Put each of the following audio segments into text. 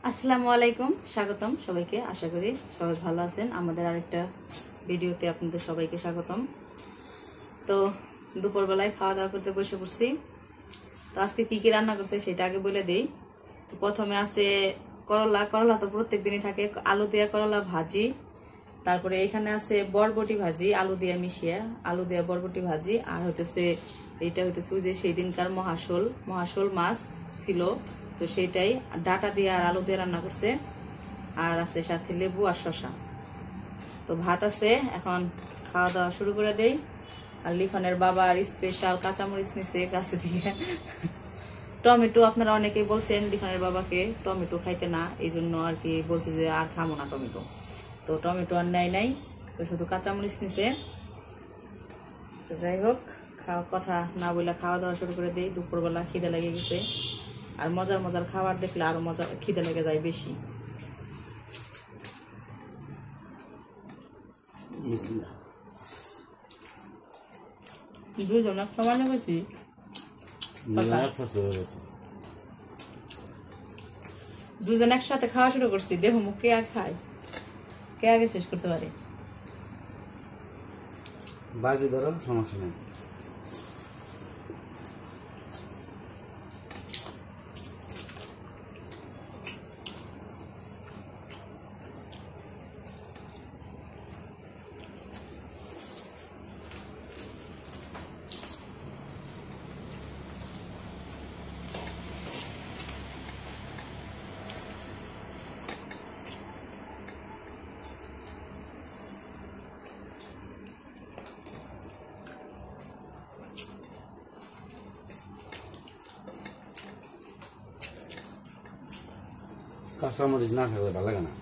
আসসালামু আলাইকুম, স্বাগতম সবাইকে। আশা করি সবাই ভালো আছেন। আমাদের আরেকটা ভিডিওতে আপনাদের সবাইকে স্বাগতম। তো দুপুরবেলায় খাওয়া দাওয়া করতে বসে পড়ছি। তো আজকে কি কি রান্না করছে সেটা আগে বলে দেই। তো প্রথমে আছে করলা। করলা তো প্রত্যেক দিনই থাকে। আলু দিয়া করলা ভাজি, তারপরে এখানে আছে বরবটি ভাজি, আলু দিয়া মিশিয়ে আলু দিয়া বরবটি ভাজি। আর হইতেছে এইটা হইতেছে যে সেই দিনকার মহাশোল মাছ ছিল, তো সেইটাই ডাটা দিয়ে আর আলু দিয়ে রান্না করছে। আর আছে সাথে লেবু আর শশা। তো ভাত আছে, এখন খাওয়া দাওয়া শুরু করে দেই। আর লিখনের বাবার স্পেশাল কাঁচামরিচ নিছে গাছে থেকে। টমেটো আপনারা অনেকেই বলছেন লিখনের বাবাকে টমেটো খাইতে না, এই জন্য আর কি বলছে যে আর খামো না টমেটো। তো টমেটো আর নেয় নাই, তো শুধু কাঁচামরিচ নিছে। তো যাই হোক, কথা না বলে খাওয়া দাওয়া শুরু করে দেই। দুপুরবেলা খিদে লেগে গেছে, আর মজার মজার খাবার দেখলে আরো মজা খিদে লেগে যায় বেশি। দুজন এক সমানে গেছি, দুজন একসাথে খাওয়া শুরু করছি। দেহ মুখ কে আর খায়, কে আগে শেষ করতে পারে। বাজি ধরো, সমস্যা নেই। কাঁচামরিচ না খেলে ভালো লাগে না।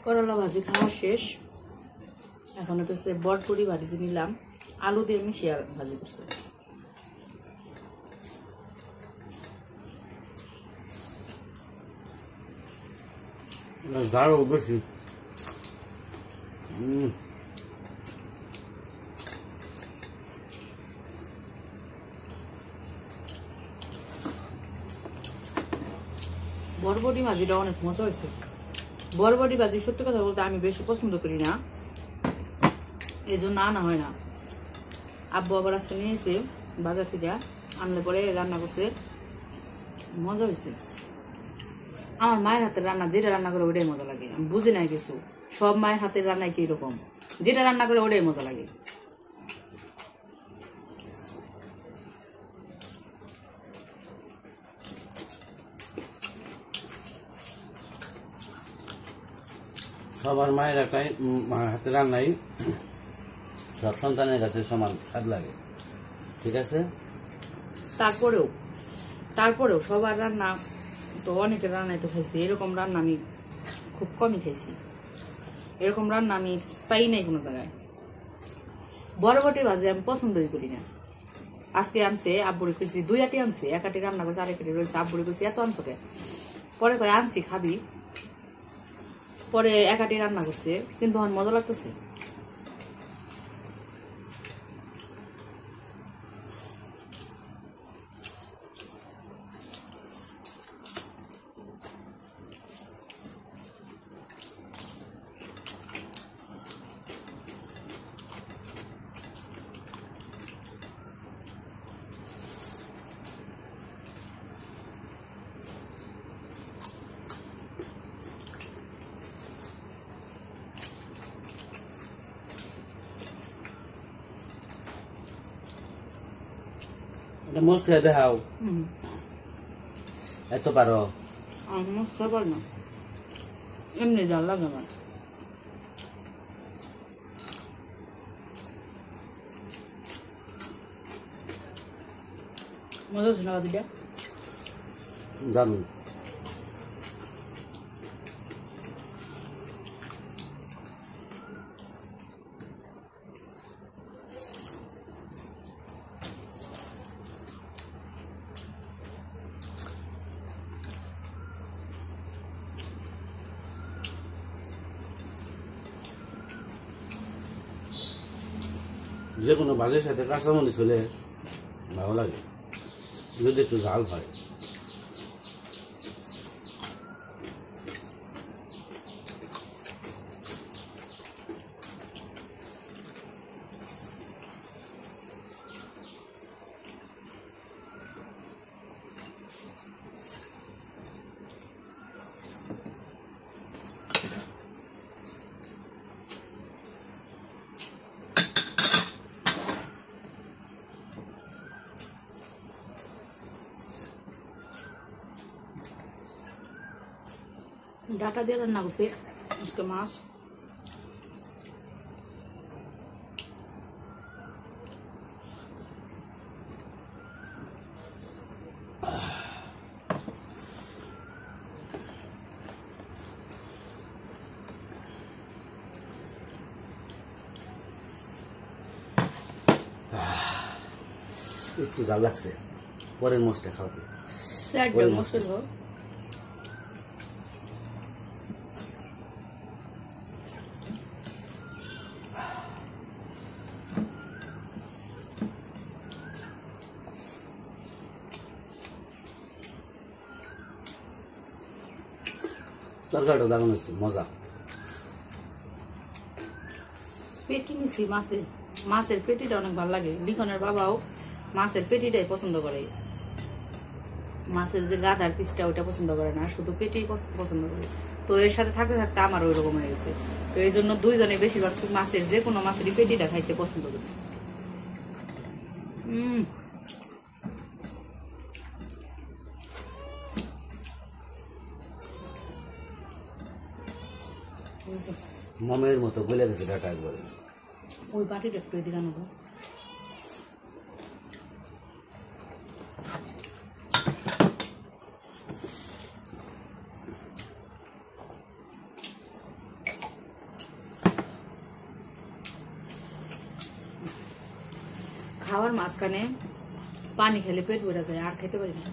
করলা ভাজি খাওয়া শেষ। এখন হচ্ছে বরবটি ভাজি নিলাম, আলু দিয়ে মিশিয়ে ভাজি করছে। ঝাড়ও বেশি। বরবটি ভাজিটা অনেক মজা হয়েছে। বরবটি ভাজি সত্যি কথা বলতে আমি বেশি পছন্দ করি না, এই জন্য আনা হয় না। আব্বু আবার আজকে নিয়েছে বাজার থেকে, আনলে পরে রান্না করছে, মজা হয়েছে। আমার মায়ের হাতের রান্না যেটা রান্না করে ওটাই মজা লাগে। আমি বুঝি নাই কিছু, সব মায়ের হাতের রান্নায় কি রকম, যেটা রান্না করে ওটাই মজা লাগে। সবার মায়ের একটাই হাতে রান্নাই সব সন্তানের কাছে সমান স্বাদ লাগে, ঠিক আছে। তারপরেও সবার রান্না তো অনেকের রান্নাই তো খাইছি, এরকম রান্না আমি খুব কমই খাইছি। এরকম রান্না আমি পাই নাই কোনো জায়গায়। বরবটি ভাজি আমি পছন্দই করি না। আজকে আনছে আব্বুরে কইছি, 2 আটি আনছে, 1 আটি রান্না করছে, আরেক আটি রয়েছে। আব্বুরে কইছি এত আনছো কে? পরে কয় আনছি খাবি। পরে 1 আটি রান্না করছে, কিন্তু আমার মজা লাগতেছে। মোজ খেয়ে দেখাও, এত পারো। মোজ খেয়ে পার না, এমনি জাল লাগে আমার। মজা হচ্ছে না বাদিটা? দারুণ। যে কোনো ভাজির সাথে কাঁচামরিচ হলে ভালো লাগে, যদি একটু ঝাল হয়। ডাটা দিয়ে রান্না করছি আজকে মাছ। একটু জাল লাগছে, পরের মাছটা খাওয়াতে। পরের মাছটা তরকারিটা দারুণ হয়েছে, মজা। পেটি নিছি মাছের, মাছের পেটিটা অনেক ভালো লাগে। লিখনের বাবাও মাছের পেটিটাই পছন্দ করে, মাছের যে গাদার পিসটা ওটা পছন্দ করে না, শুধু পেটি পছন্দ করে। তো এর সাথে থাকতে থাকতে আমার ওই রকম হয়ে গেছে। তো এই জন্য দুইজনে বেশিরভাগ মাছের যে কোনো মাছেরই পেটিটা খাইতে পছন্দ করি। মমের মতো গলে গেছে ডাটা একবারে। ওই বাটিটা একটু এদিকে আনবো। খাওয়ার মাঝখানে পানি খেলে পেট ভরে যায়, আর খেতে পারি না।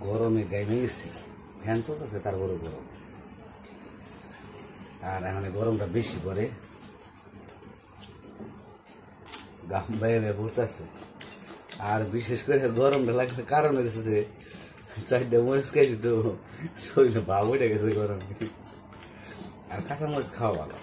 গরমে গাইমে গেছি, ফ্যান চলতেছে তারপরে গরম। আর এখানে গরমটা বেশি পড়ে, গাম বাইরে পড়তেছে। আর বিশেষ করে গরমটা লাগছে কারণ হয়েছে যে 4টা মরিচ খাইছি, তো শরীরে ভাব উঠে গেছে গরমে। আর কাঁচা মরিচ খাওয়া ভালো।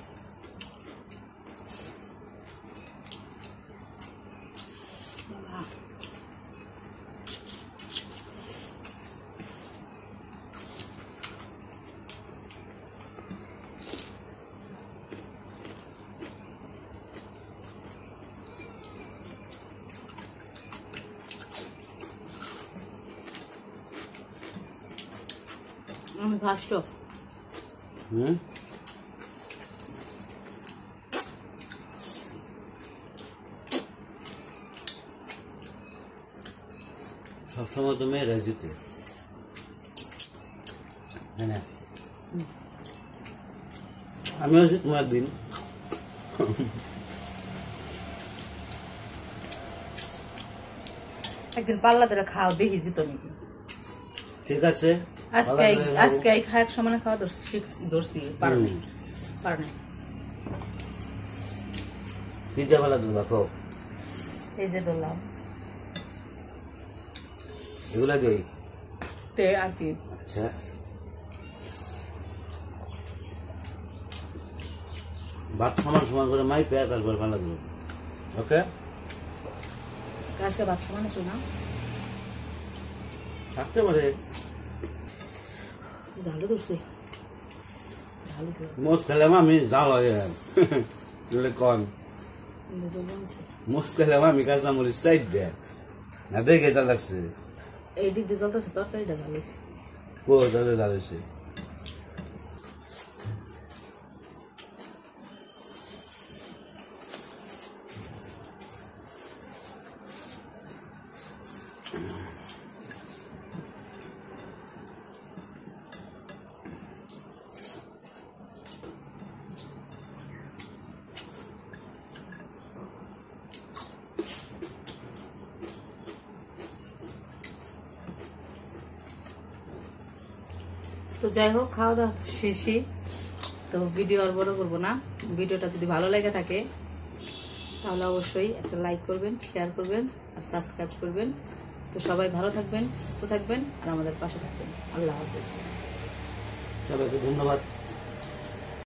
ফার্স্ট হুম সবসময় তো মেয়েরা জিতে হ্যাঁ না আমিও জিতবো একদিন একদিন পাল্লা ধরে খাও দেখি জিতো নাকি। ঠিক আছে আজকে এই খায় সমানে খাওয়া ধরছি পারবে তিনটা বেলা দিবা খাও এই যে ধরলাম এগুলা দিই তে আর কি আচ্ছা ভাত সমান সমান করে মাই পেয়ে তারপর ভালো দিল ওকে আজকে ভাত সমানে চুনা থাকতে পারে ঝালু ধরছি ঝালু মোস খেলাম আমি যাও কন মোস খেলাম আমি কাজটা মরিস সাইড দে না দেখে যা লাগছে এই দিক দিয়ে জলটা তরকারিটা ঝাল হয়েছে কো তাহলে দাঁড়িয়েছে তো যাই হোক খাওয়া দাওয়া শেষই তো ভিডিও আর বড় করবো না ভিডিওটা যদি ভালো লেগে থাকে তাহলে অবশ্যই একটা লাইক করবেন শেয়ার করবেন আর সাবস্ক্রাইব করবেন তো সবাই ভালো থাকবেন সুস্থ থাকবেন আর আমাদের পাশে থাকবেন আল্লাহ হাফেজ সবাইকে ধন্যবাদ